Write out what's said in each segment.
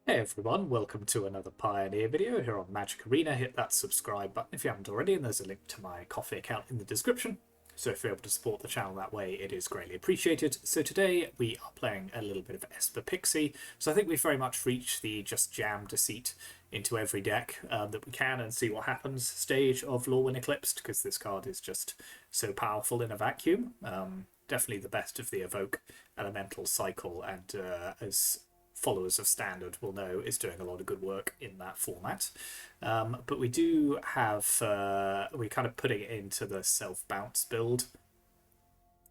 Hey everyone, welcome to another Pioneer video here on Magic Arena. Hit that subscribe button if you haven't already, and there's a link to my Ko-fi account in the description. So if you're able to support the channel that way, it is greatly appreciated. So today we are playing a little bit of Esper Pixie. So I think we've very much reached the just jam Deceit into every deck that we can and see what happens stage of Lorwyn Eclipsed, because this card is just so powerful in a vacuum. Definitely the best of the Evoke Elemental cycle, and as followers of Standard will know, is doing a lot of good work in that format. But we do have, we're kind of putting it into the self-bounce build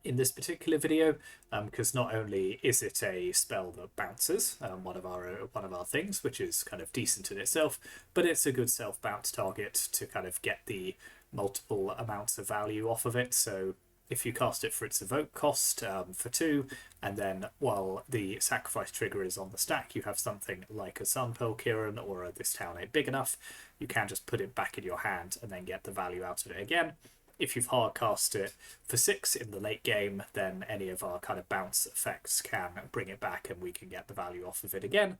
in this particular video, because not only is it a spell that bounces, one of our things, which is kind of decent in itself, but it's a good self-bounce target to kind of get the multiple amounts of value off of it. So if you cast it for its evoke cost for 2, and then while the sacrifice trigger is on the stack, you have something like a Sunpearl Kiran or a This Town Ain't Big Enough, you can just put it back in your hand and then get the value out of it again. If you've hard cast it for 6 in the late game, then any of our kind of bounce effects can bring it back and we can get the value off of it again.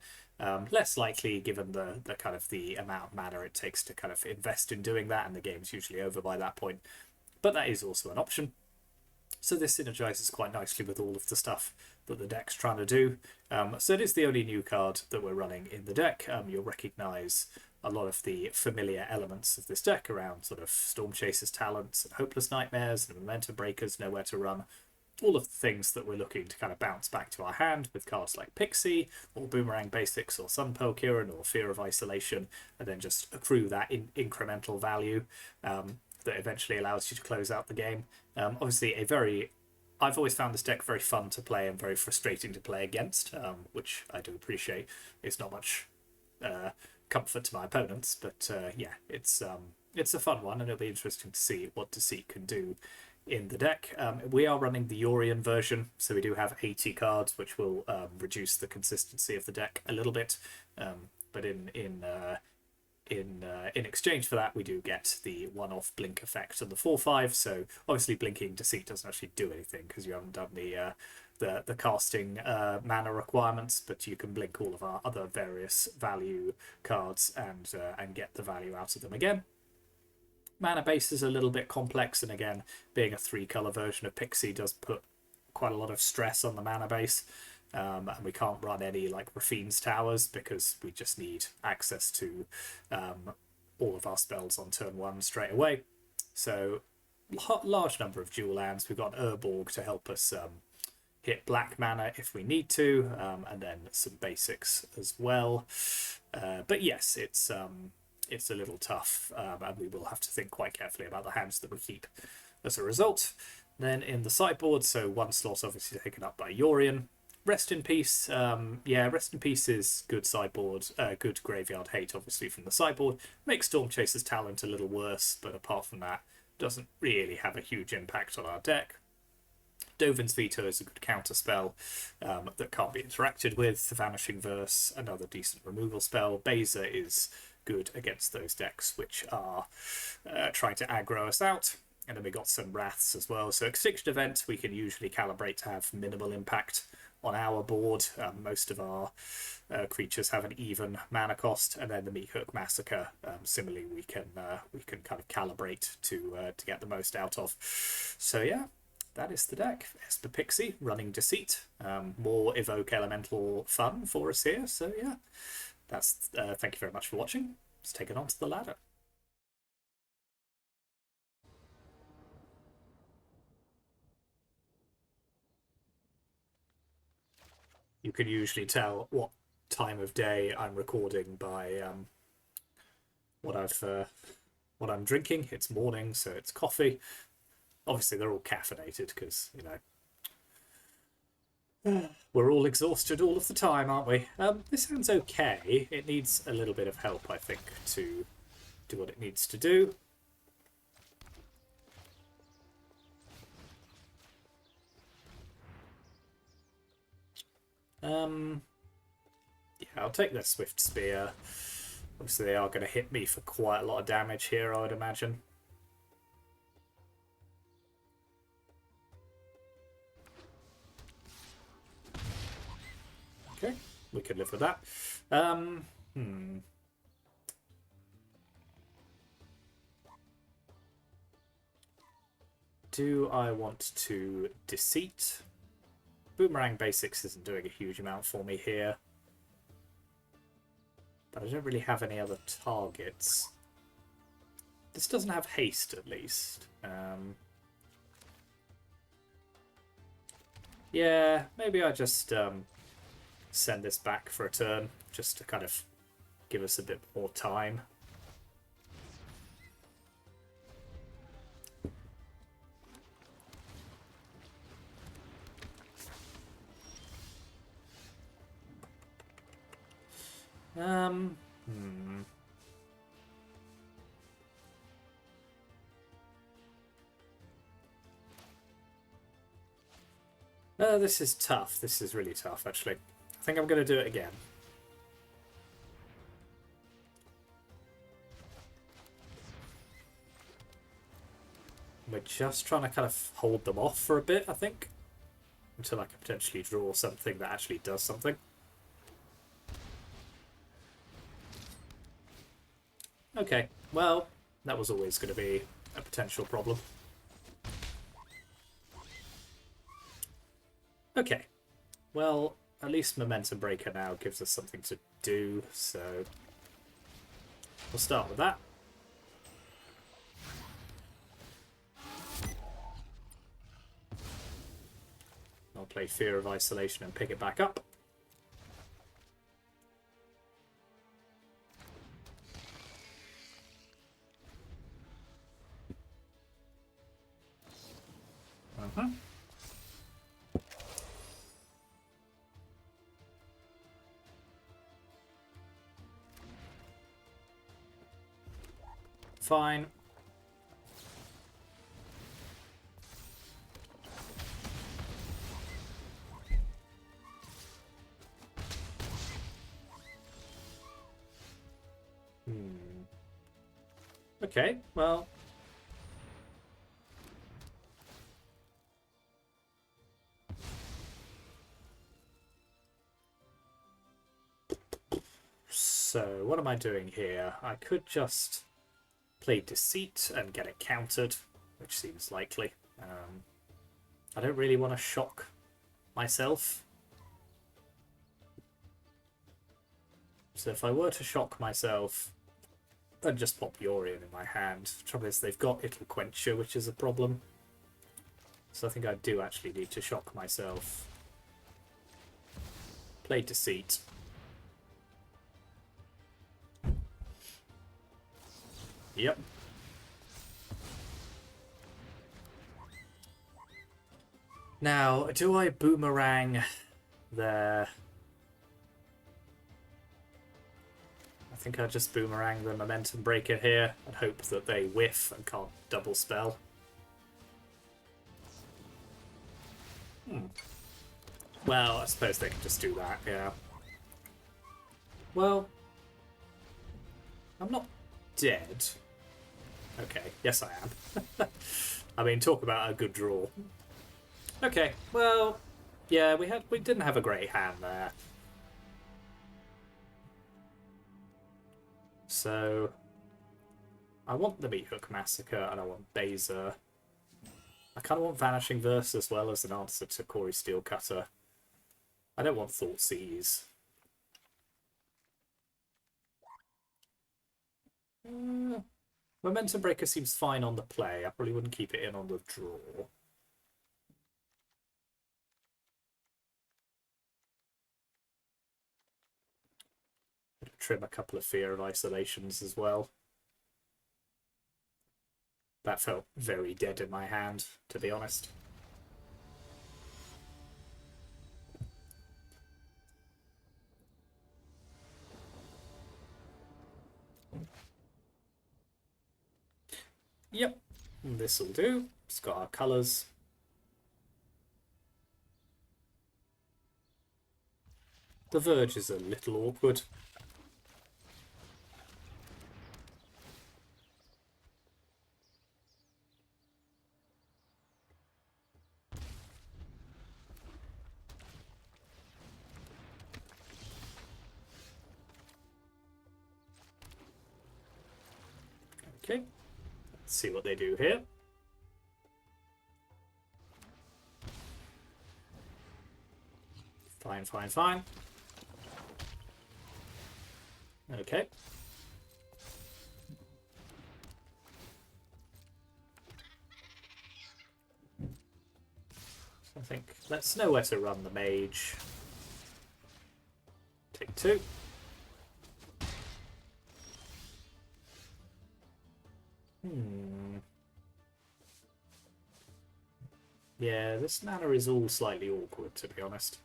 Less likely given the kind of the amount of mana it takes to kind of invest in doing that, and the game's usually over by that point. But that is also an option. So this synergizes quite nicely with all of the stuff that the deck's trying to do. So it is the only new card that we're running in the deck. You'll recognise a lot of the familiar elements of this deck around sort of Storm Chaser's talents, and Hopeless Nightmares, and Momentum Breakers, Nowhere to Run. All of the things that we're looking to kind of bounce back to our hand with cards like Pixie, or Boomerang Basics, or Sunpearl Kiran, or Fear of Isolation, and then just accrue that incremental value that eventually allows you to close out the game. Obviously, I've always found this deck very fun to play and very frustrating to play against, which I do appreciate. It's not much comfort to my opponents, but yeah, it's a fun one, and it'll be interesting to see what Deceit can do in the deck. We are running the Yorion version, so we do have 80 cards, which will reduce the consistency of the deck a little bit. But in exchange for that, we do get the one-off blink effect on the 4/5. So obviously, blinking Deceit doesn't actually do anything because you haven't done the casting mana requirements, but you can blink all of our other various value cards and get the value out of them again. Mana base is a little bit complex, and again, being a 3-color version of Pixie does put quite a lot of stress on the mana base. And we can't run any like Rafine's Towers because we just need access to all of our spells on turn 1 straight away. So large number of dual lands. We've got Urborg to help us hit black mana if we need to, and then some basics as well. But yes, it's a little tough, and we will have to think quite carefully about the hands that we keep as a result. Then in the sideboard, so one slot obviously taken up by Yorion. Rest in Peace, yeah, Rest in Peace is good sideboard, good graveyard hate, obviously, from the sideboard. Makes Storm Chaser's talent a little worse, but apart from that, doesn't really have a huge impact on our deck. Dovin's Veto is a good counter spell that can't be interacted with. Vanishing Verse, another decent removal spell. Beza is good against those decks which are trying to aggro us out. And then we got some Wraths as well. So Extinction Event we can usually calibrate to have minimal impact on our board. Most of our creatures have an even mana cost, and then the Meathook Massacre, similarly, we can kind of calibrate to get the most out of. So yeah, that is the deck. Esper Pixie running Deceit. More Evoke Elemental fun for us here. So yeah, that's thank you very much for watching. Let's take it on to the ladder. You can usually tell what time of day I'm recording by what I'm drinking. It's morning, so it's coffee. Obviously, they're all caffeinated because, you know, we're all exhausted all of the time, aren't we? This sounds okay. It needs a little bit of help, I think, to do what it needs to do. Yeah, I'll take the Swift Spear. Obviously, they are going to hit me for quite a lot of damage here, I would imagine. Okay. we could live with that. Do I want to Deceit? Boomerang Basics isn't doing a huge amount for me here. But I don't really have any other targets. This doesn't have haste, at least. Yeah, maybe I just send this back for a turn, just to kind of give us a bit more time. This is tough. This is really tough, actually. I think I'm going to do it again. We're just trying to kind of hold them off for a bit, I think. Until I can potentially draw something that actually does something. Okay, well, that was always going to be a potential problem. Okay, well, at least Momentum Breaker now gives us something to do, so we'll start with that. I'll play Fear of Isolation and pick it back up. Fine. Okay, well. So, what am I doing here? I could just play Deceit and get it countered, which seems likely. I don't really want to shock myself. So if I were to shock myself, I'd just pop Yorion in my hand. The trouble is they've got It'll Quencher, which is a problem. So I think I do actually need to shock myself. Play Deceit. Yep. Now, do I boomerang there? I think I just boomerang the Momentum Breaker here and hope that they whiff and can't double spell. Well, I suppose they can just do that, yeah. Well, I'm not dead. Okay, yes I am. I mean, talk about a good draw. Okay, well, yeah, we didn't have a great hand there. So, I want the Meathook Massacre and I want Baser. I kind of want Vanishing Verse as well as an answer to Corey Steelcutter. I don't want Thoughtseize. Momentum Breaker seems fine on the play. I probably wouldn't keep it in on the draw. Trim a couple of Fear of Isolations as well. That felt very dead in my hand, to be honest. Yep, this'll do. It's got our colours. The Verge is a little awkward. Okay, let's see what they do here. Fine, fine, fine. Okay. So I think let's know where to run the mage. Take 2. Yeah, this mana is all slightly awkward, to be honest.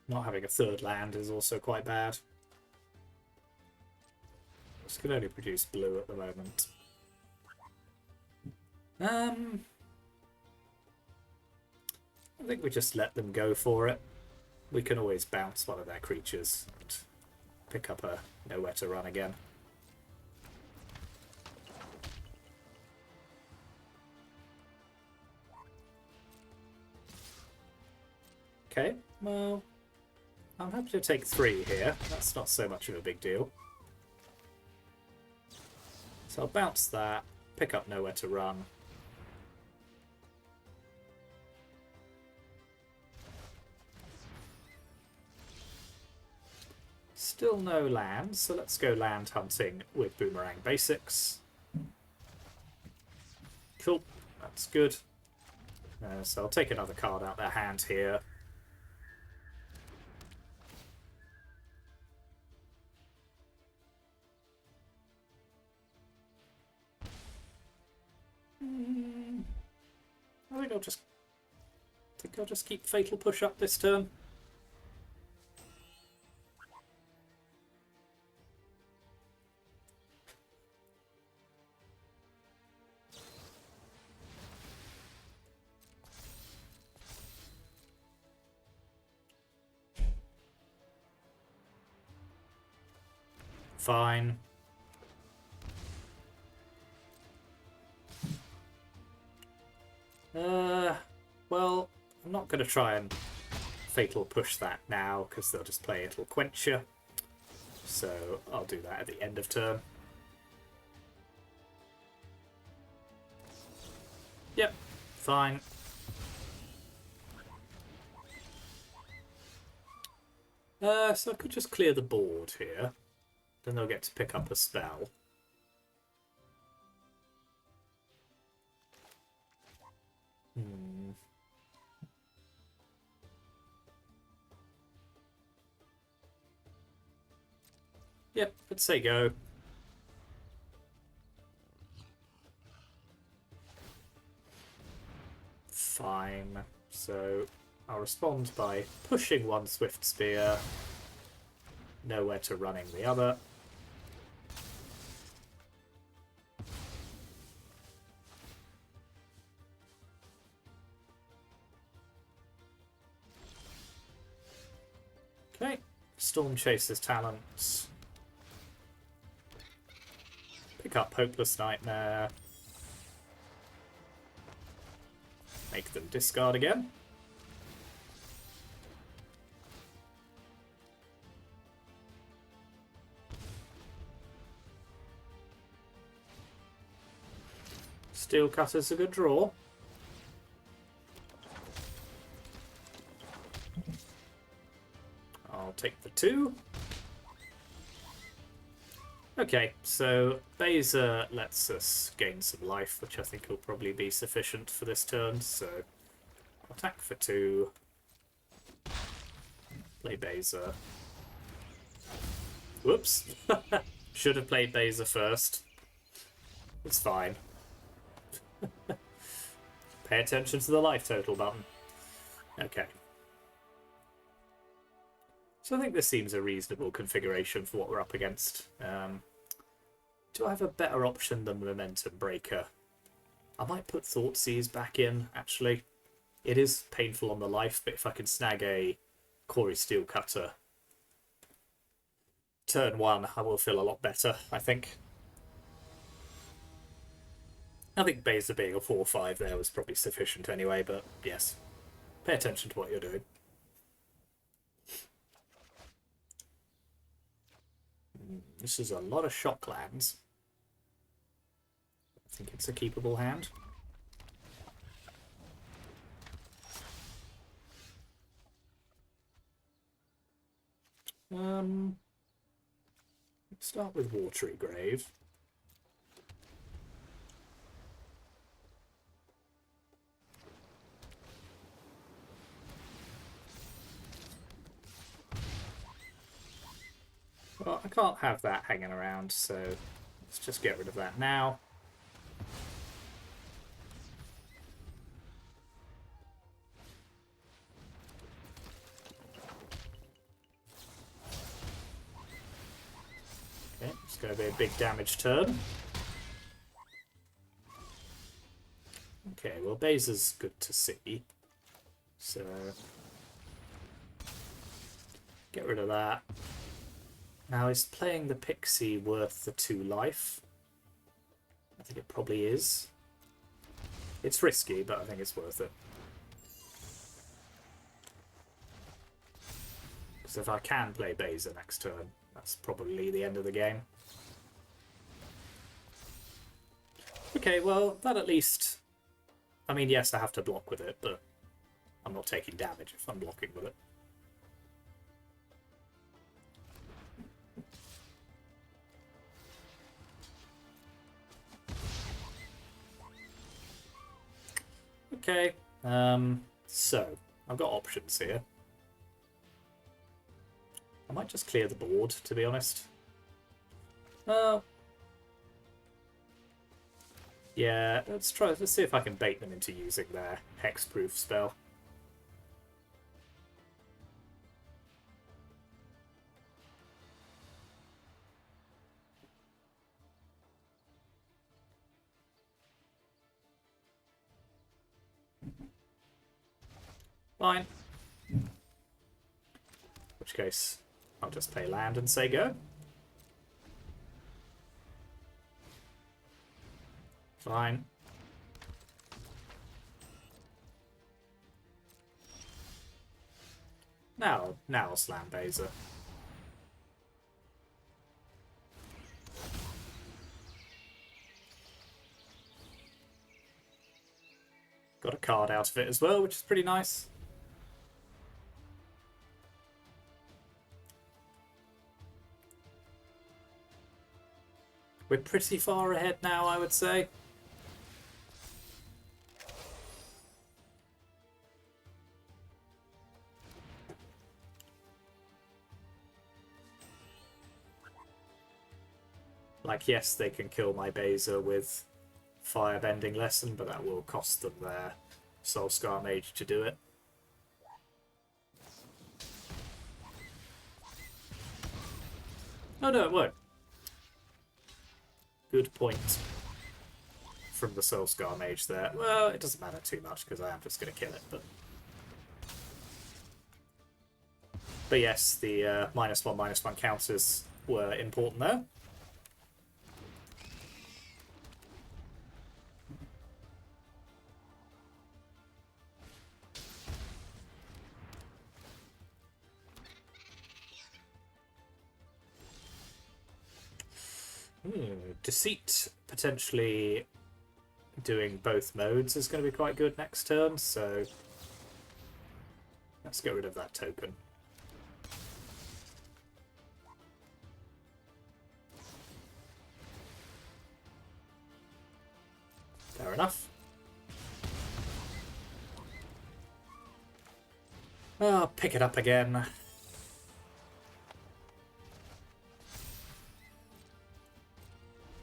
Not having a 3rd land is also quite bad. This can only produce blue at the moment. I think we just let them go for it. We can always bounce one of their creatures and pick up a nowhere to run again. Okay, well, I'm happy to take 3 here. That's not so much of a big deal. So I'll bounce that, pick up nowhere to run. Still no land, so let's go land hunting with Boomerang Basics. Cool, that's good. So I'll take another card out their hand here. I think I'll just keep Fatal Push up this turn. Fine. Well, I'm not going to try and Fatal Push that now, because they'll just play It'll Quench You. So I'll do that at the end of turn. Yep, fine. So I could just clear the board here. Then they'll get to pick up a spell. Yep, let's say go. Fine. So I'll respond by pushing one Swift Spear. Nowhere to running the other. Okay, Storm Chaser's talents. Pick up Hopeless Nightmare. Make them discard again. Steel Cutter's a good draw. I'll take the 2. Okay, so Baser lets us gain some life, which I think will probably be sufficient for this turn, so I'll attack for 2. Play Baser. Whoops. Should have played Baser first. It's fine. Pay attention to the life total button. Okay. So I think this seems a reasonable configuration for what we're up against. Do I have a better option than Momentum Breaker? I might put Thoughtseize back in, actually. It is painful on the life, but if I can snag a Corey Steelcutter turn 1, I will feel a lot better, I think. I think Baser being a 4-5 there was probably sufficient anyway, but yes. Pay attention to what you're doing. This is a lot of shock lands. I think it's a keepable hand. Let's start with Watery Grave. Well, I can't have that hanging around, so let's just get rid of that now. Okay, it's going to be a big damage turn. Okay, well, Baza's good to see. So, get rid of that. Now, is playing the Pixie worth the 2 life? I think it probably is. It's risky, but I think it's worth it. Because if I can play Baza next turn, that's probably the end of the game. Okay, well, that at least... I mean, yes, I have to block with it, but I'm not taking damage if I'm blocking with it. Okay, so I've got options here. I might just clear the board, to be honest. Yeah, let's see if I can bait them into using their hexproof spell. Fine. In which case, I'll just play land and say go. Fine. Now I'll slam Baza. Got a card out of it as well, which is pretty nice. We're pretty far ahead now, I would say. Like, yes, they can kill my Baza with Firebending Lesson, but that will cost them their Soulscar Mage to do it. Oh no, it won't. Good point from the Soulscar Mage there. Well, it doesn't matter too much because I am just going to kill it. But yes, the -1/-1 counters were important there. Deceit potentially doing both modes is going to be quite good next turn, so let's get rid of that token. Fair enough. I'll pick it up again.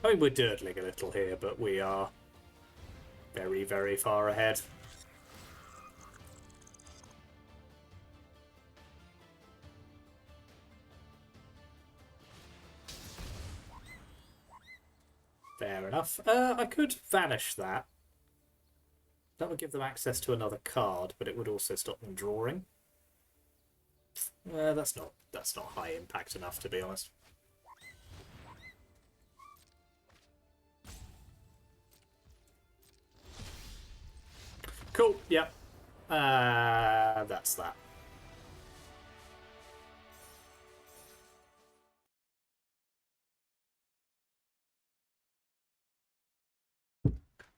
I mean, we're durdling a little here, but we are very, very far ahead. Fair enough. I could vanish that. That would give them access to another card, but it would also stop them drawing. That's not high impact enough, to be honest. Cool, yep. That's that.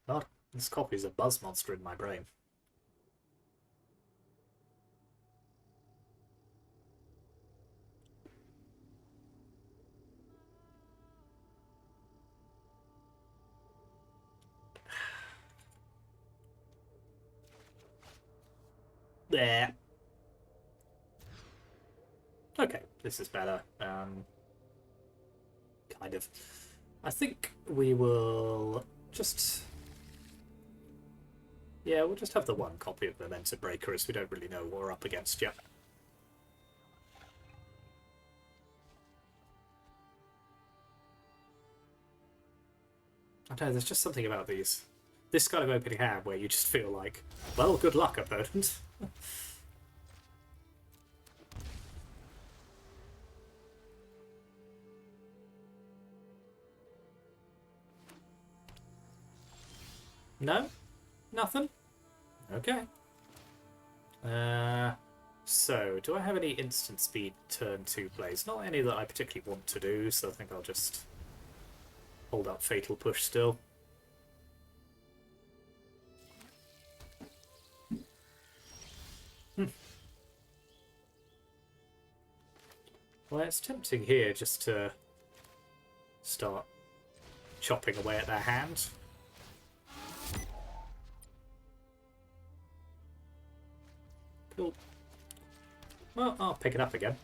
God, this copy is a buzz monster in my brain. There. Okay, this is better. Kind of. I think we will just... Yeah, we'll just have the one copy of Memento Breaker, as we don't really know what we're up against yet. I don't know, there's just something about this kind of opening hand where you just feel like, well, good luck, opponent. No? Nothing? Okay. So, do I have any instant speed turn 2 plays? Not any that I particularly want to do, so I think I'll just hold up Fatal Push still. Well, it's tempting here just to start chopping away at their hand. Cool. Well, I'll pick it up again.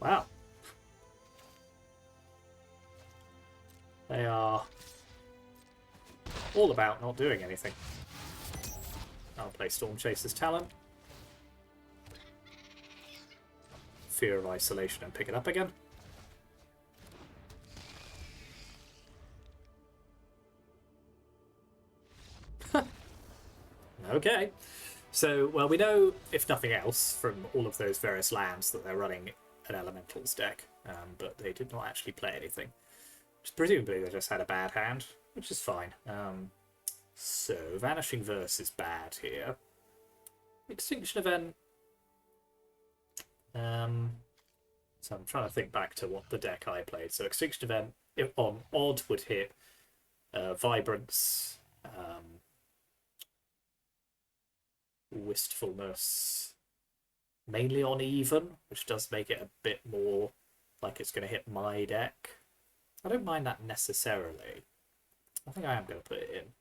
Wow. They are all about not doing anything. I'll play Storm Chaser's Talent. Fear of Isolation and pick it up again. Okay. So, well, we know, if nothing else, from all of those various lands that they're running an Elementals deck, but they did not actually play anything. Presumably they just had a bad hand, which is fine. So, Vanishing Verse is bad here. Extinction Event. So I'm trying to think back to what the deck I played. So Extinction Event on odd would hit Vibrance, Wistfulness, mainly on even, which does make it a bit more like it's going to hit my deck. I don't mind that necessarily. I think I am going to put it in.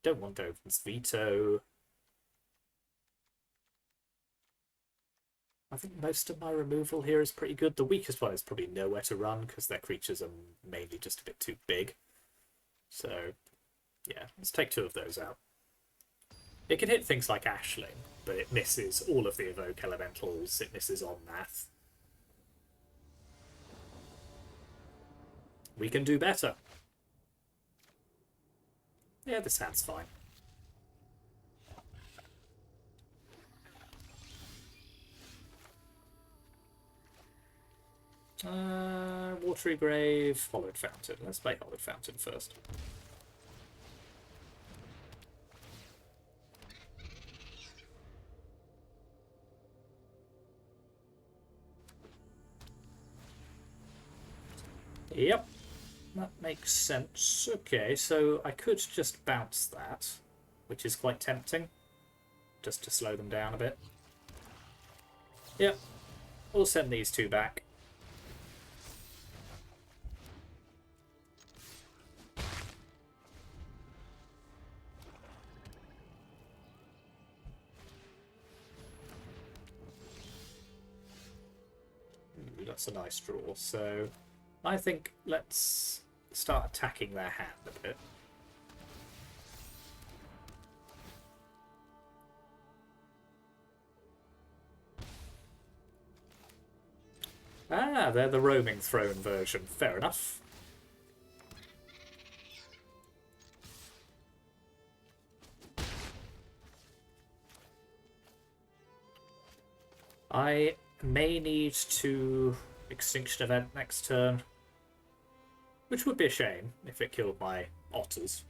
Don't want Dovin's Veto. I think most of my removal here is pretty good. The weakest one is probably Nowhere to Run, because their creatures are mainly just a bit too big. So, yeah, let's take 2 of those out. It can hit things like Ashling, but it misses all of the Evoke Elementals. It misses on Math. We can do better. Yeah, this hand's fine. Watery Grave, Hollowed Fountain. Let's play Hollowed Fountain first. Yep, that makes sense. Okay, so I could just bounce that, which is quite tempting, just to slow them down a bit. Yep, we'll send these 2 back. Ooh, that's a nice draw. So I think let's start attacking their hand a bit. Ah, they're the Roaming Throne version. Fair enough. I may need to Extinction Event next turn, which would be a shame if it killed my otters.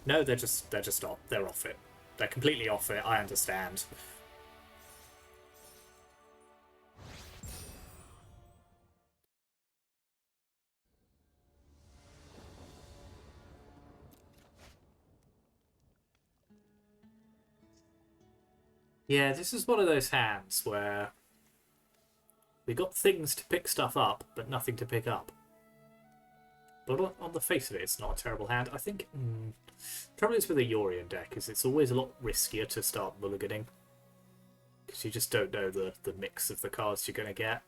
No, they're just off. They're off it. They're completely off it. I understand. Yeah, this is one of those hands where we got things to pick stuff up, but nothing to pick up. But on the face of it, it's not a terrible hand. I think trouble is with a Yorion deck is it's always a lot riskier to start mulliganing, because you just don't know the mix of the cards you're going to get.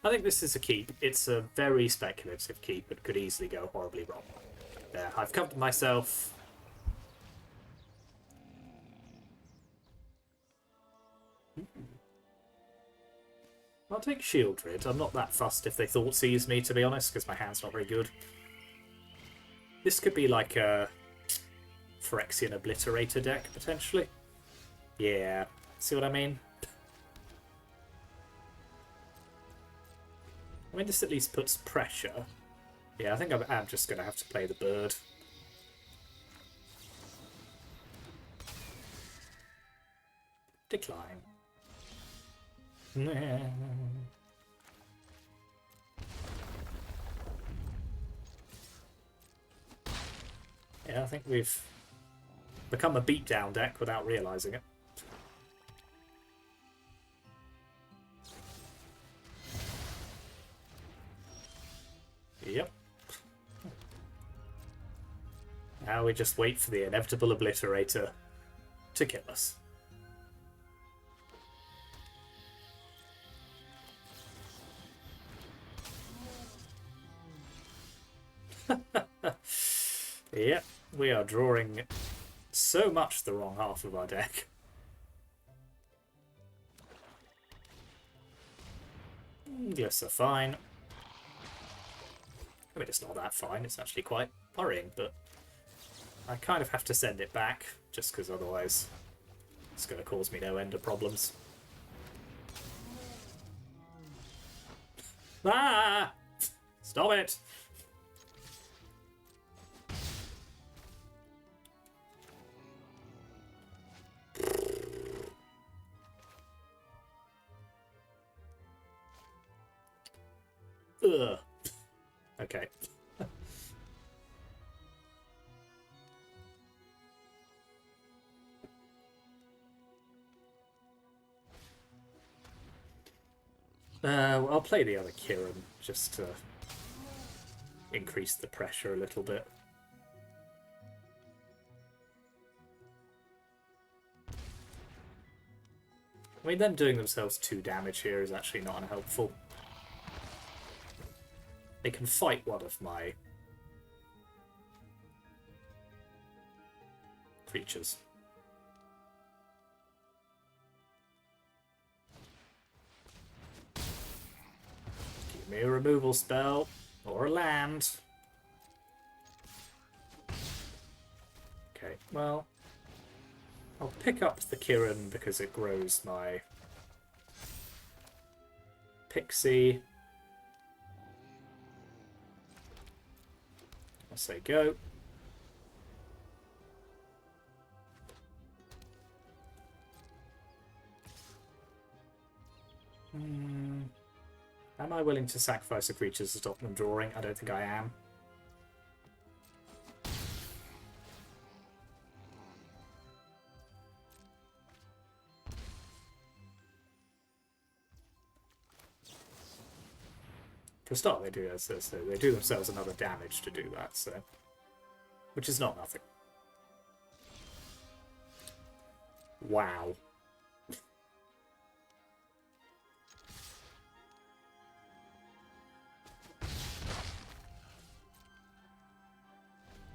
I think this is a keep. It's a very speculative keep. It could easily go horribly wrong. There, I've covered myself. I'll take Shieldred. I'm not that fussed if they thought seize me, to be honest, because my hand's not very good. This could be like a Phyrexian Obliterator deck, potentially. Yeah, see what I mean? I mean, this at least puts pressure. Yeah, I think I'm just going to have to play the bird. Decline. Yeah, I think we've become a beatdown deck without realising it. Yep. Now we just wait for the inevitable Obliterator to kill us. Yep, we are drawing so much the wrong half of our deck. Glyphs are fine. I mean, it's not that fine, it's actually quite worrying, but I kind of have to send it back, just because otherwise it's going to cause me no end of problems. Ah! Stop it! Ugh. Okay. Well, I'll play the other Kirin just to increase the pressure a little bit. I mean, them doing themselves 2 damage here is actually not unhelpful. They can fight one of my creatures. Give me a removal spell or a land. Okay, well, I'll pick up the Kirin because it grows my Pixie. I say go. Am I willing to sacrifice a creature to stop them drawing? I don't think I am. For a start, they do they do themselves another damage to do that, so which is not nothing. Wow.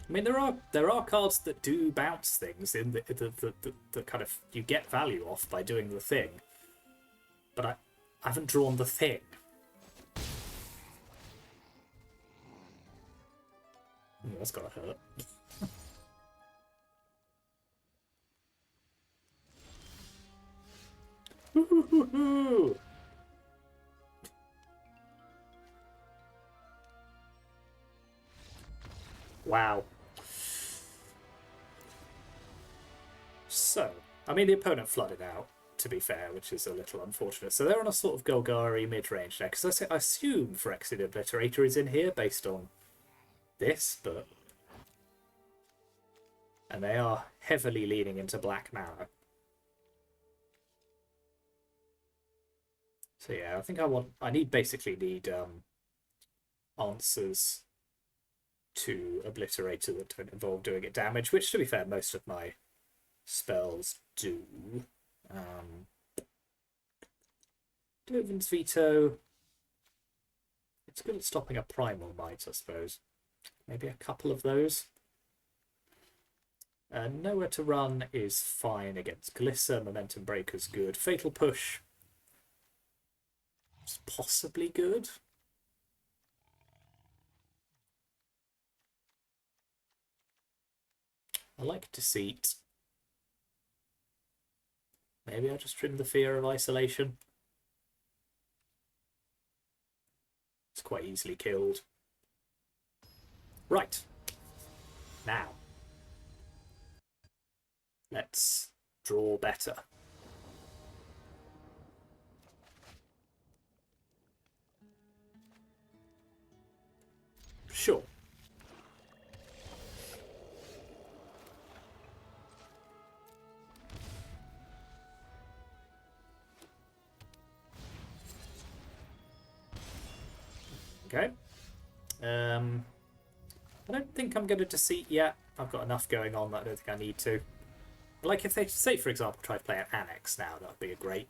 I mean, there are cards that do bounce things in the kind of you get value off by doing the thing, but I haven't drawn the thing. Ooh, that's gotta hurt. Wow. I mean, the opponent flooded out, to be fair, which is a little unfortunate. So they're on a sort of Golgari mid-range deck. Because I assume Phyrexian Obliterator is in here based on this, but... And they are heavily leaning into black mana. So yeah, I think basically need answers to Obliterator that don't involve doing it damage, which, to be fair, most of my spells do. Dovin's Veto. It's good at stopping a Primal Might, I suppose. Maybe a couple of those. Nowhere to Run is fine against Glisser. Momentum Breaker's good. Fatal Push is possibly good. I like Deceit. Maybe I'll just trim the Fear of Isolation. It's quite easily killed. Right. Now. Let's draw better. Sure. Okay. I don't think I'm going to Deceit yet. I've got enough going on that I don't think I need to. Like if they, say for example, try to play an Annex now, that would be a great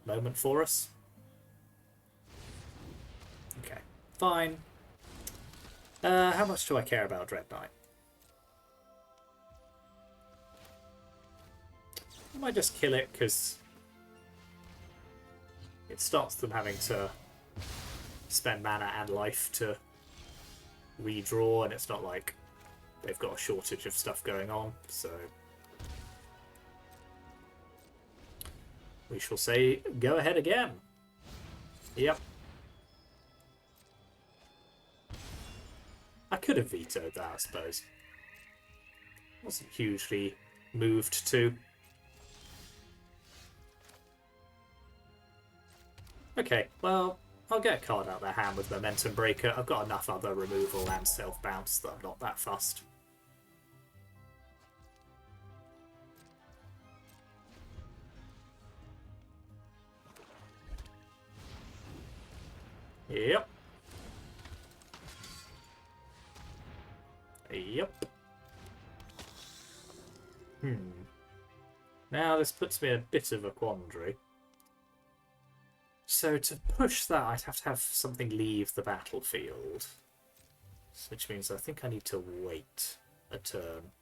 moment for us. Okay, fine. How much do I care about Dread Knight? I might just kill it because it stops them having to spend mana and life to redraw, and it's not like they've got a shortage of stuff going on, so we shall say go ahead again. Yep. I could have vetoed that, I suppose. Wasn't hugely moved to. Okay, well, I'll get a card out of their hand with Momentum Breaker. I've got enough other removal and self-bounce that I'm not that fussed. Yep. Yep. Now this puts me in a bit of a quandary. So to push that, I'd have to have something leave the battlefield. Which means I think I need to wait a turn.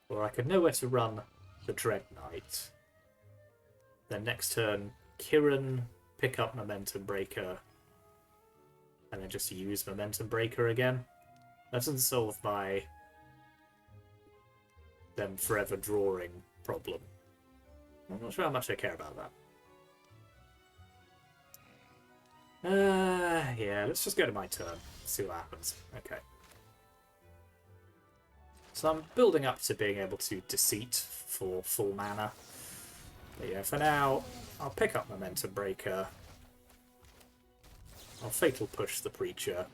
Or I could know where to run the Dread Knight. Then next turn, Kiran, pick up Momentum Breaker, and then just use Momentum Breaker again. That doesn't solve my them forever drawing problem. I'm not sure how much I care about that. Yeah, let's just go to my turn. See what happens. Okay. So I'm building up to being able to Deceit for full mana. But yeah, for now, I'll pick up Momentum Breaker. I'll Fatal Push the Preacher.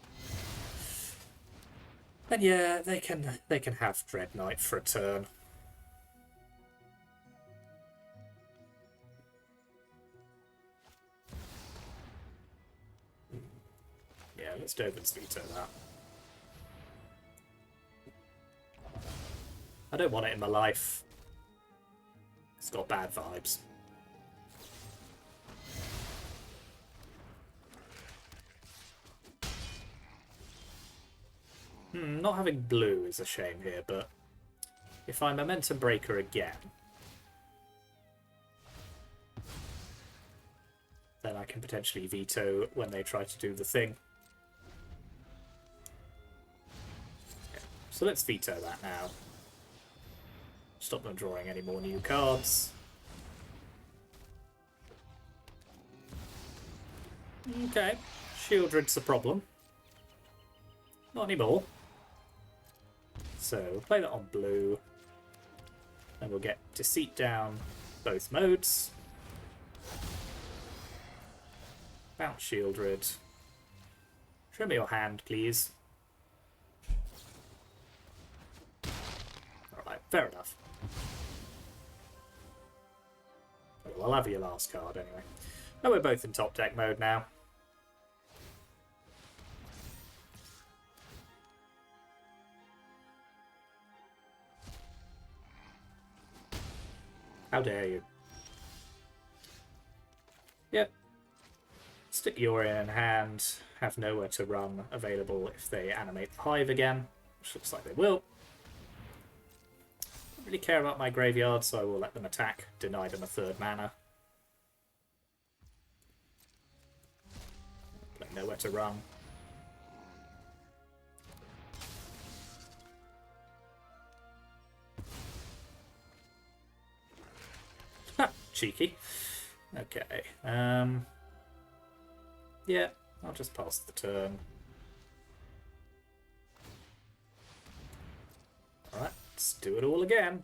And yeah, they can have Dread Knight for a turn. Yeah, let's Dovin's Veto that. I don't want it in my life. It's got bad vibes. Not having blue is a shame here, but if I Momentum Breaker again, then I can potentially veto when they try to do the thing. Okay, so let's veto that now. Stop them drawing any more new cards. Okay, Shieldred's a problem. Not anymore. So we'll play that on blue. And we'll get Deceit down both modes. Bounce Shieldred. Show me your hand, please. Alright, fair enough. Well, I'll have your last card anyway. Oh, we're both in top deck mode now. How dare you? Yep. Stick Yorion in hand. Have nowhere to run available if they animate the Hive again, which looks like they will. Don't really care about my graveyard, so I will let them attack. Deny them a 3rd mana. Play nowhere to run. Cheeky. Okay. Yeah, I'll just pass the turn. Alright, let's do it all again.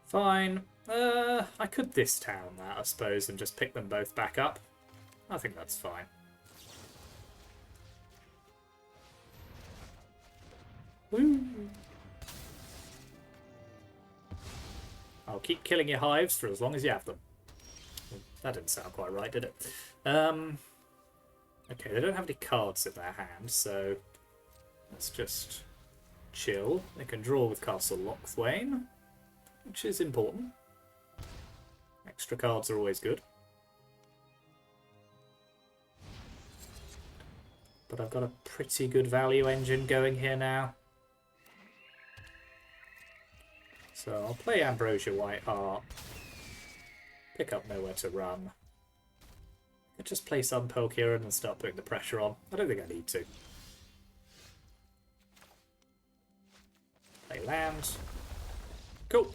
Fine. I could this town that, I suppose, and just pick them both back up. I think that's fine. Woo! I'll keep killing your hives for as long as you have them. That didn't sound quite right, did it? Okay, they don't have any cards in their hand, so let's just chill. They can draw with Castle Lochthwain, which is important. Extra cards are always good. But I've got a pretty good value engine going here now. So I'll play Ambrosia Whiteheart. Pick up Nowhere to Run. I could just play some Pelkieran and start putting the pressure on. I don't think I need to. Play land. Cool.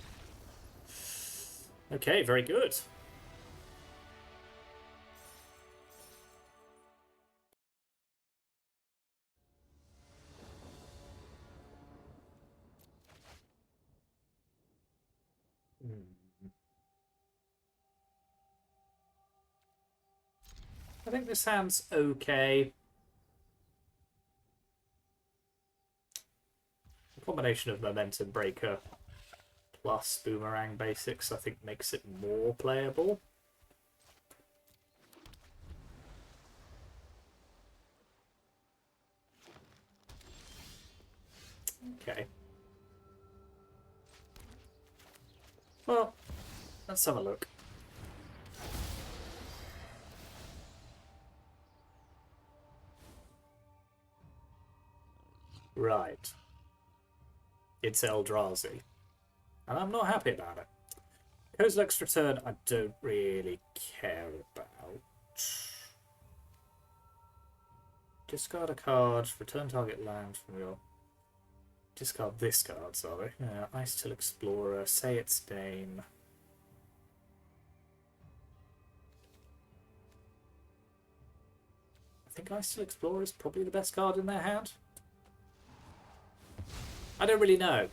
Okay, very good. I think this hand's okay. A combination of Momentum Breaker plus Boomerang Basics, I think, makes it more playable. Okay. Well, let's have a look. Right. It's Eldrazi. And I'm not happy about it. Coast Extra Turn, I don't really care about. Discard a card, return target land from your... Discard this card, sorry. Yeah, Ice Till Explorer, say its name. I think Ice Till Explorer is probably the best card in their hand. I don't really know.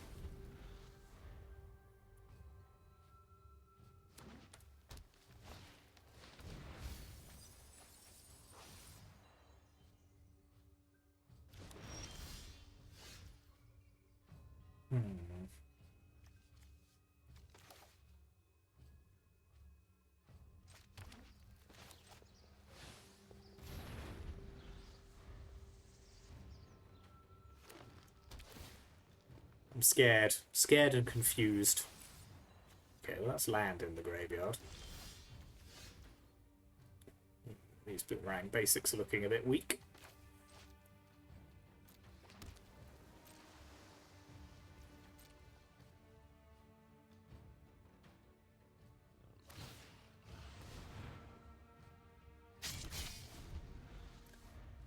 I'm scared. Scared and confused. Okay, well that's land in the graveyard. These Boomerang Basics are looking a bit weak.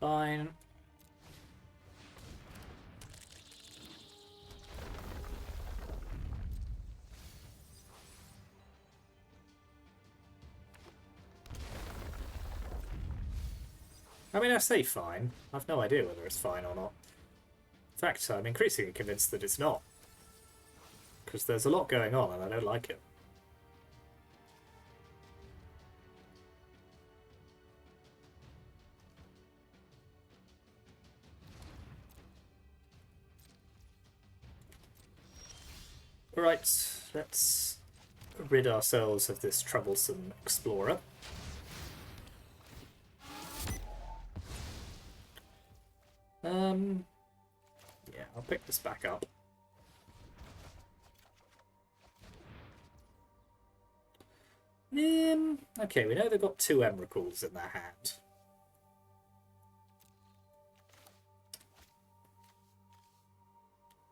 fine. I mean, I say fine. I've no idea whether it's fine or not. In fact, I'm increasingly convinced that it's not. Because there's a lot going on and I don't like it. Right, let's rid ourselves of this troublesome explorer. Yeah, I'll pick this back up. Okay, we know they've got 2 Emrakuls in their hand.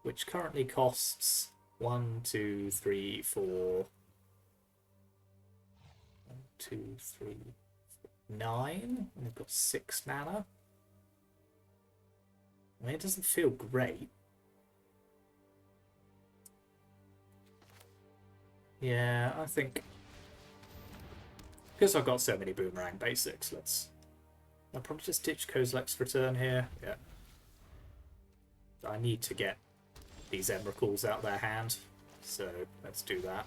Which currently costs 1, 2, 3, 4... 1, 2, 3, 4, 9. And they've got 6 mana. I mean, it doesn't feel great. Yeah, I think... Because I've got so many Boomerang basics, I'll probably just ditch Kozilek's Return here. Yeah. I need to get these Emrakuls out of their hand, so let's do that.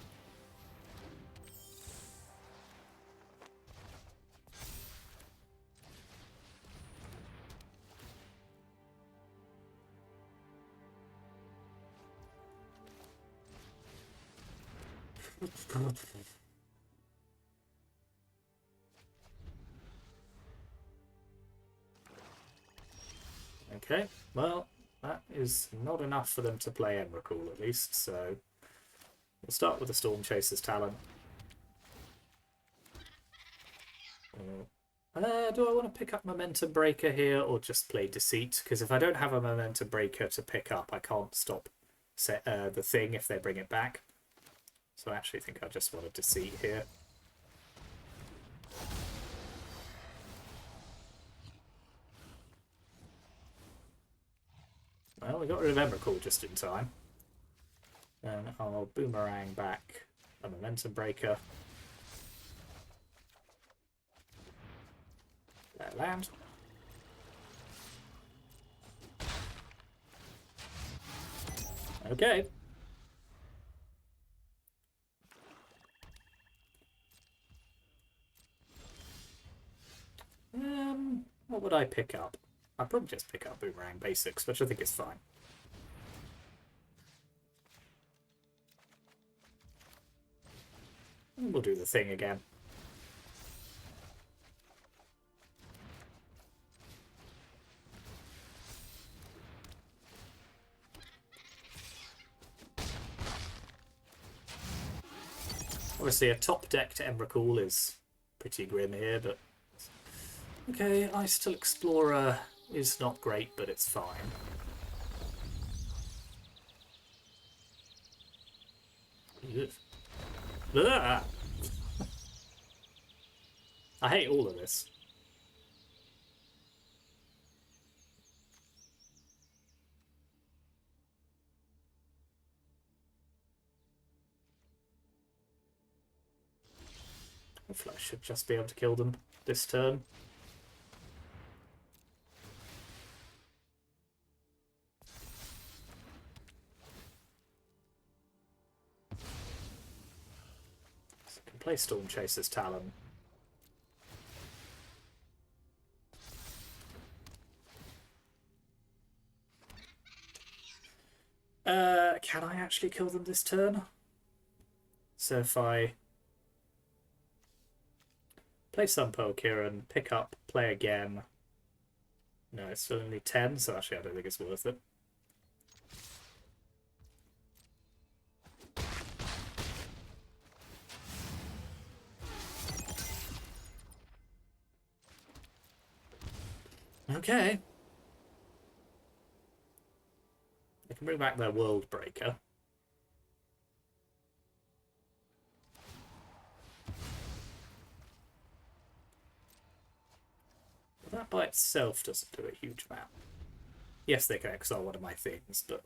Okay, well, that is not enough for them to play Emrakul at least, so we'll start with the Storm Chaser's Talon. Do I want to pick up Momentum Breaker here or just play Deceit? Because if I don't have a Momentum Breaker to pick up, I can't stop the thing if they bring it back. So I actually think I just want to Deceit here. Well, we got rid of Emrakul just in time. Then I'll Boomerang back a Momentum Breaker. There, land. Okay. What would I pick up? I'd probably just pick up Boomerang Basics, which I think is fine. And we'll do the thing again. Obviously, a top-decked Emrakul is pretty grim here, but... Okay, Ice Explorer is not great, but it's fine. I hate all of this. Hopefully I should just be able to kill them this turn. So I can play Storm Chaser's Talon. Can I actually kill them this turn? So if I play Sunpearl Kiran, pick up, play again. No, it's still only 10, so actually I don't think it's worth it. Okay. They can bring back their World Breaker. Will that that by itself doesn't do a huge amount. Yes, they can exile one of my things, but...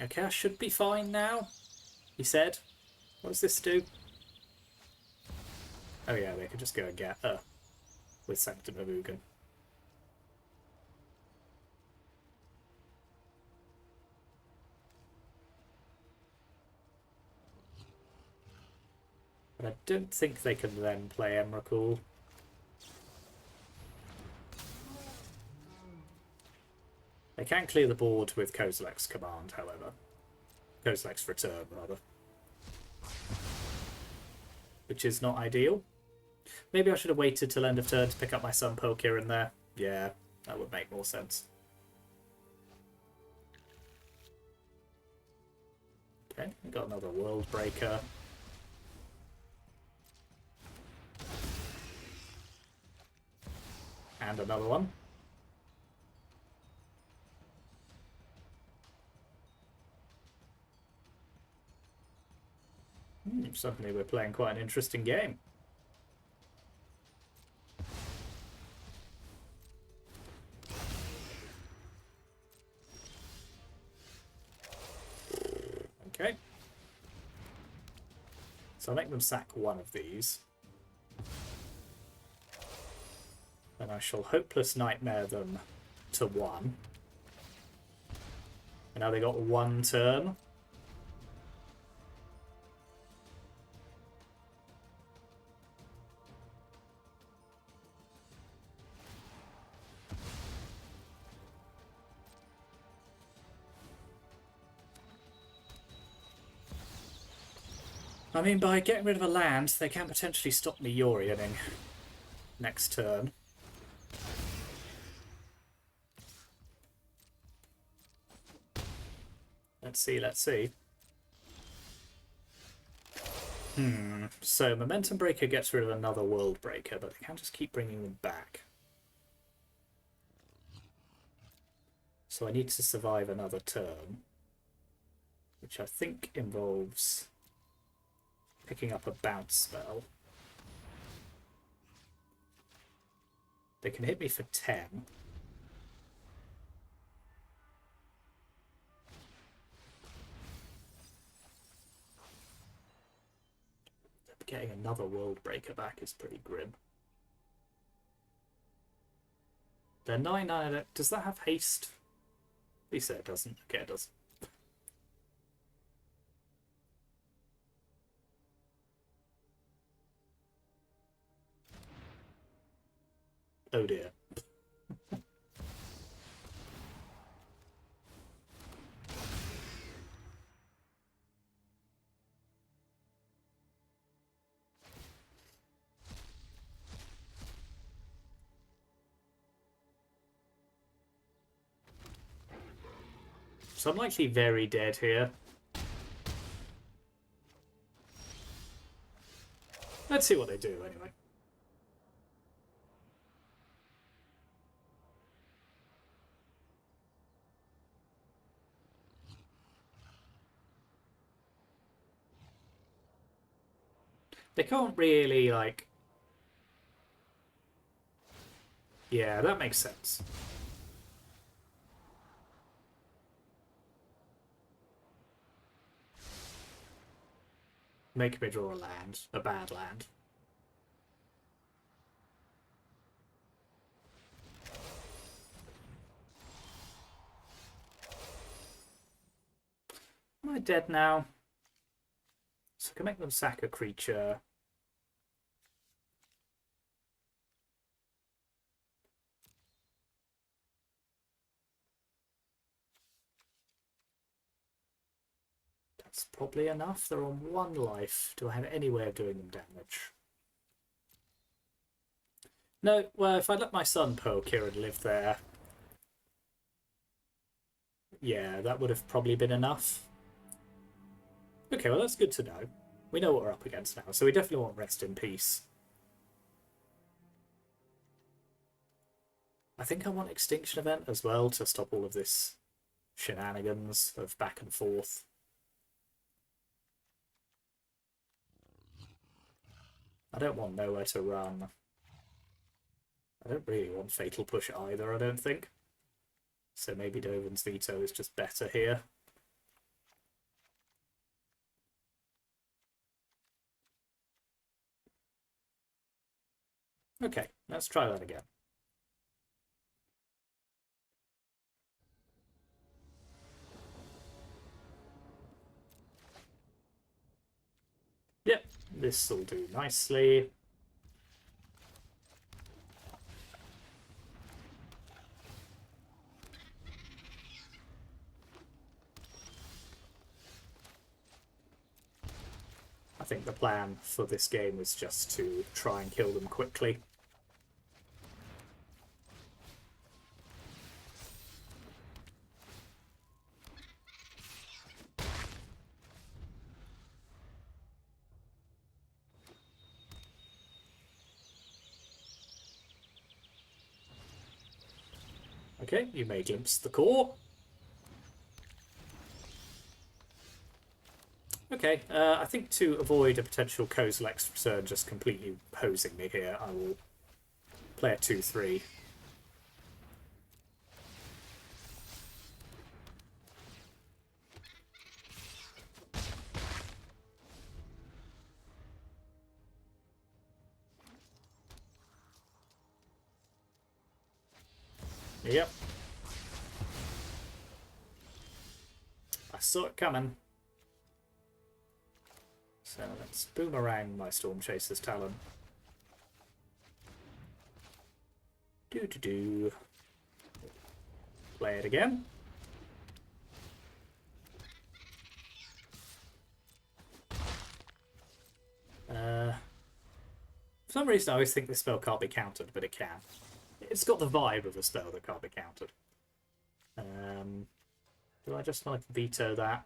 Okay, I should be fine now, he said. What does this do? Oh yeah, they could just go and get her with Sanctum of Ugin. But I don't think they can then play Emrakul. They can clear the board with Kozilek's command, however. Kozilek's return, rather. Which is not ideal. Maybe I should have waited till end of turn to pick up my Sun Poke here and there. Yeah, that would make more sense. Okay, we got another World Breaker. And another one. Suddenly we're playing quite an interesting game. Okay. So I'll make them sack one of these. Then I shall Hopeless Nightmare them to 1. And now they got 1 turn. I mean, by getting rid of a land, they can potentially stop me Yorioning next turn. Let's see, let's see. So Momentum Breaker gets rid of another World Breaker, but they can just keep bringing them back. So I need to survive another turn, which I think involves picking up a bounce spell. They can hit me for 10. Getting another World Breaker back is pretty grim. They're 9/9. Does that have haste? Please say it doesn't. Okay, it does. Oh dear. So I'm likely very dead here. Let's see what they do anyway. They can't really, like... Yeah, that makes sense. Make me draw a land. A bad land. Am I dead now? So I can make them sack a creature. That's probably enough. They're on 1 life. Do I have any way of doing them damage? No, well, if I let my son Pearl Kieran live there... Yeah, that would have probably been enough. Okay, well that's good to know. We know what we're up against now, so we definitely want Rest in Peace. I think I want Extinction Event as well to stop all of this shenanigans of back and forth. I don't want Nowhere to Run. I don't really want Fatal Push either, I don't think. So maybe Dovin's Veto is just better here. Okay, let's try that again. Yep, this will do nicely. I think the plan for this game was just to try and kill them quickly. Okay, you may glimpse the core. Okay, I think to avoid a potential Coast LLC return just completely posing me here, I will play a 2-3. Yep. I saw it coming. So let's boomerang my Storm Chaser's Talon. Do. Play it again. For some reason I always think this spell can't be countered, but it can. It's got the vibe of a spell that can't be countered. Do I just want to veto that?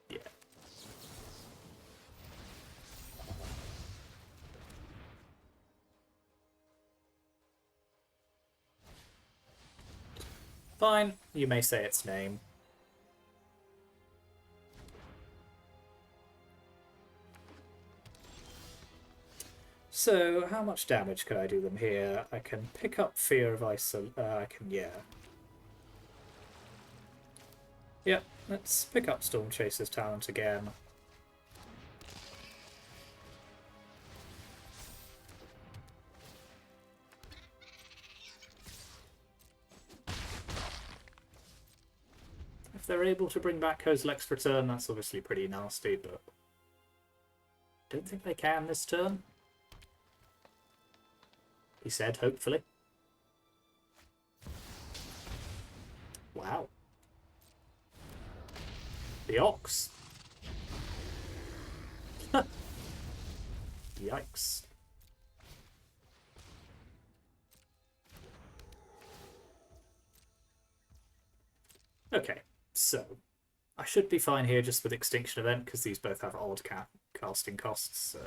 Yeah. Fine, you may say its name. So, how much damage can I do them here? I can pick up Fear of I can, yeah. Yep, let's pick up Storm Chaser's Talent again. If they're able to bring back Coast LLC return, that's obviously pretty nasty, but don't think they can this turn. He said, hopefully. Wow. The Ox. Yikes. Okay, so I should be fine here just with Extinction Event because these both have odd casting costs, so...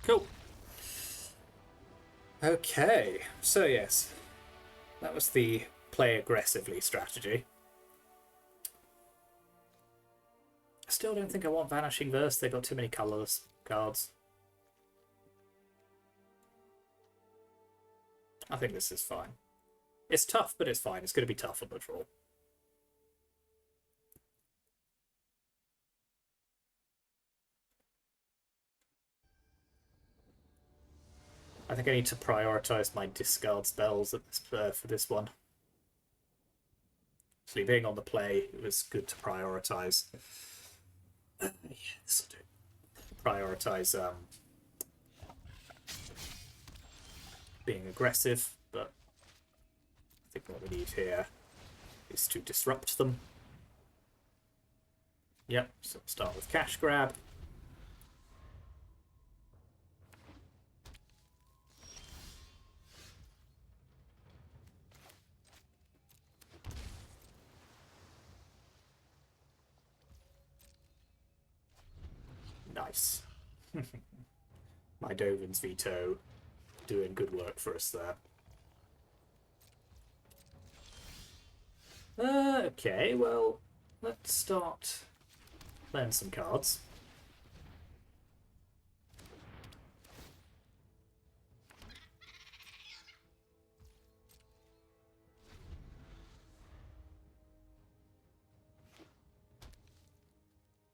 Cool. Okay, so yes, that was the play aggressively strategy. I still don't think I want Vanishing Verse, they've got too many colourless cards. I think this is fine. It's tough, but it's fine. It's going to be tough on the draw. I think I need to prioritise my discard spells at this, for this one. Actually, being on the play, it was good to prioritise. Yeah, this will do. Prioritise being aggressive, but I think what we need here is to disrupt them. Yep, so we'll start with Cash Grab. Nice. My Dovin's Veto doing good work for us there. Okay, well, let's start playing some cards.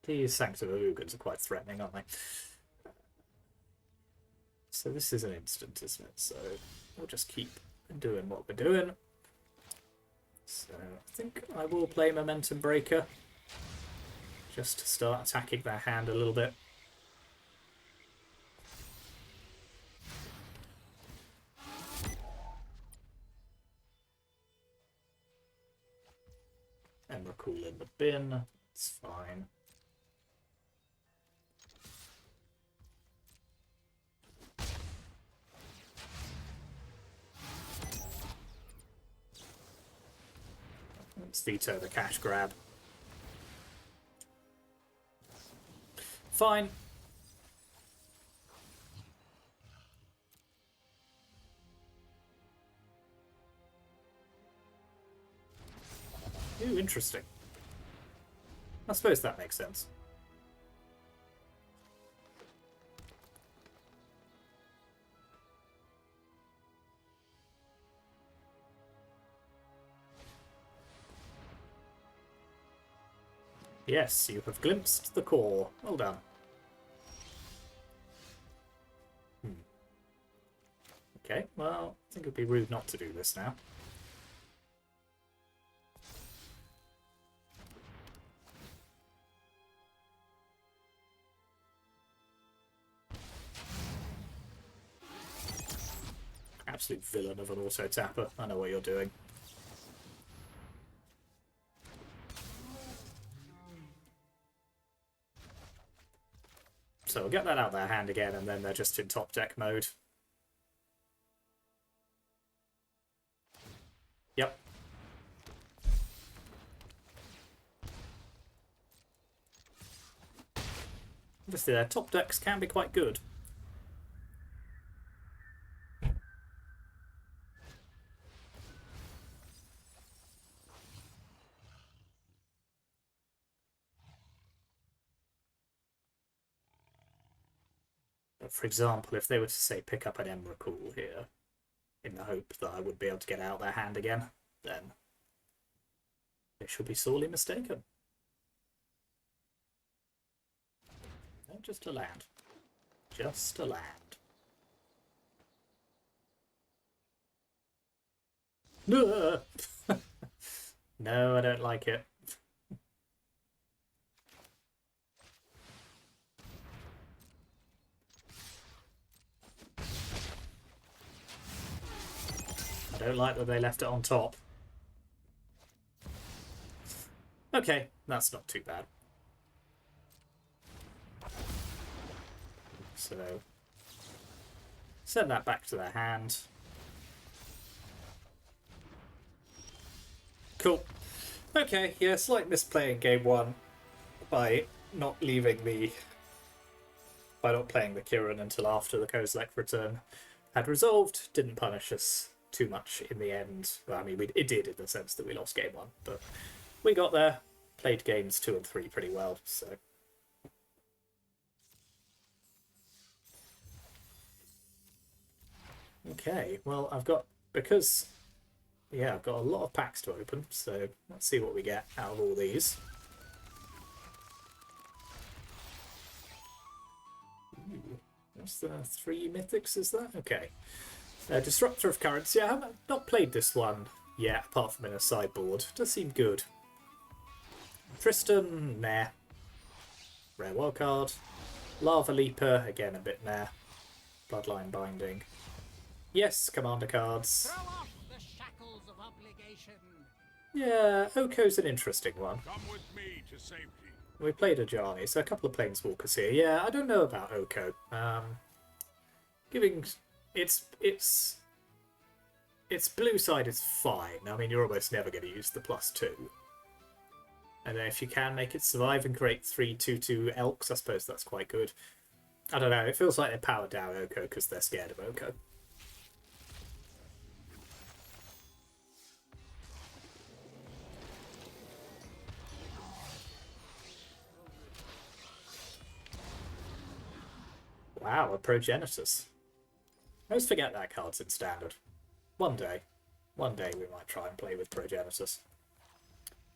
These Sanctum of Ugins are quite threatening, aren't they? So this is an instant, isn't it? So we'll just keep doing what we're doing. So I think I will play Momentum Breaker, just to start attacking their hand a little bit. Emrakul in the bin, it's fine. Let's veto the cash grab. Fine. Ooh, interesting. I suppose that makes sense. Yes, you have glimpsed the core. Well done. Okay, well, I think it would be rude not to do this now. Absolute villain of an auto-tapper. I know what you're doing. So we'll get that out of their hand again, and then they're just in top deck mode. Yep. Obviously their top decks can be quite good. But for example, if they were to say pick up an Emrakul here, in the hope that I would be able to get out their hand again, then they should be sorely mistaken. No, just a land. Just a land. No, I don't like it. I don't like that they left it on top. Okay, that's not too bad. So, send that back to their hand. Cool. Okay, yeah, slight misplay in game one by not leaving the... by not playing the Kirin until after the Kozilek return had resolved. Didn't punish us too much in the end. Well, I mean, it did in the sense that we lost game one, but we got there, played games 2 and 3 pretty well, so... Okay, well, I've got... because... yeah, I've got a lot of packs to open, so let's see what we get out of all these. Ooh, that's the 3 mythics, is that? Okay. Disruptor of Currency. I haven't not played this one yet, apart from in a sideboard. Does seem good. Tristan, meh. Rare wildcard. Lava Leaper, again a bit meh. Bloodline Binding. Yes, commander cards. Throw off the shackles of obligation. Yeah, Oko's an interesting one. Come with me to safety. We played Ajani, so a couple of Planeswalkers here. Yeah, I don't know about Oko. Giving... Its blue side is fine. I mean, you're almost never going to use the +2. And then if you can make it survive and create 3/2/2 Elks, I suppose that's quite good. I don't know, it feels like they powered down Oko because they're scared of Oko. Wow, a Progenitus. I always forget that card's in Standard. One day we might try and play with Progenitus.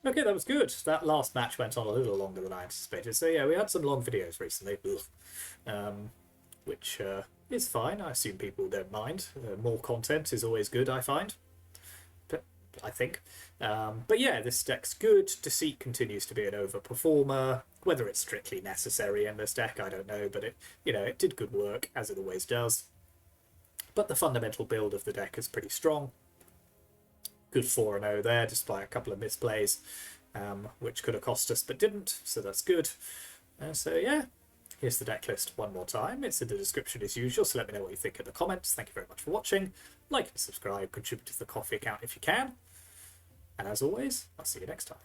Okay, that was good. That last match went on a little longer than I anticipated. So yeah, we had some long videos recently, which is fine. I assume people don't mind. More content is always good, I find. I think. But yeah, this deck's good. Deceit continues to be an overperformer. Whether it's strictly necessary in this deck, I don't know, but it did good work, as it always does. But the fundamental build of the deck is pretty strong. Good 4-0 there, despite a couple of misplays, which could have cost us, but didn't, so that's good. So yeah, here's the deck list one more time. It's in the description as usual, so let me know what you think in the comments. Thank you very much for watching. Like and subscribe, contribute to the coffee account if you can. And as always, I'll see you next time.